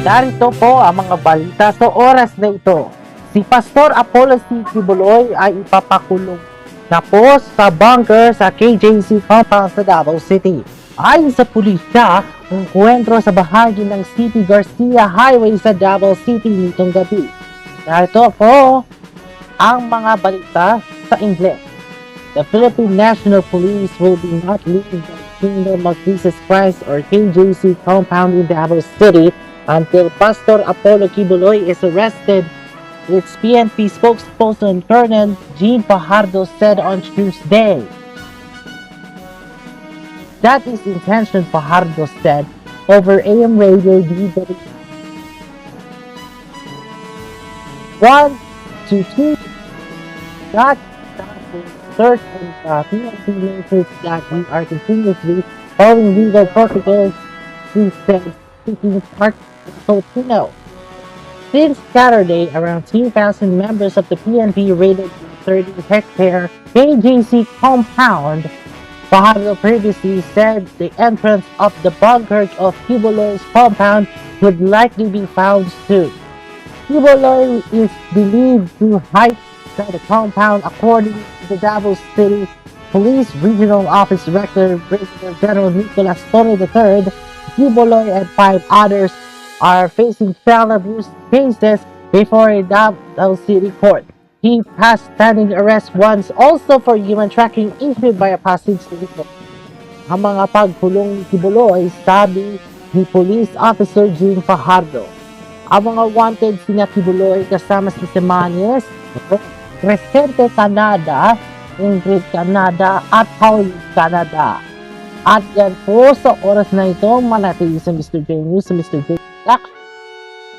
Narito po ang mga balita sa oras na ito. Si Pastor Apollo C. Kibuloy ay ipapakulong na po sa bunker sa KJC compound sa Davao City. Ayon sa pulisya, ang enkwentro sa bahagi ng City Garcia Highway sa Davao City nitong gabi. Narito po ang mga balita sa Ingles. The Philippine National Police will be not leaving the Kingdom of Jesus Christ or KJC compound in Davao City until Pastor Apollo Kibuloy is arrested, its PNP spokesperson Colonel Jean Fajardo said on Tuesday. That is the intention, Fajardo said over AM radio DW 122. That search and PNP makers that we are continuously following legal protocols, he said, speaking part Filipino. Since Saturday, around 2,000 members of the PNP raided the 30-hectare KJC compound. Fajardo previously said the entrance of the bunker of Kibuloy's compound would likely be found soon. Kibuloy is believed to hide inside the compound, according to the Davao City Police Regional Office Director Brigadier General Nicolas Torre III. Kibuloy and 5 others are facing child abuse cases before a Davao City court. He passed standing arrest once also for human trafficking issued by a Pasig City court. Ang mga pagkulong ni Kibuloy, sabi ni Police Officer Jean Fajardo. Ang mga wanted sina Kibuloy kasama si Semanes, Crescente Canada, Ingrid Canada at Paul Canada. At yan po sa oras na ito, manatili sa Mr. J News, sa Mr. J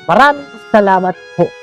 Maraming salamat po.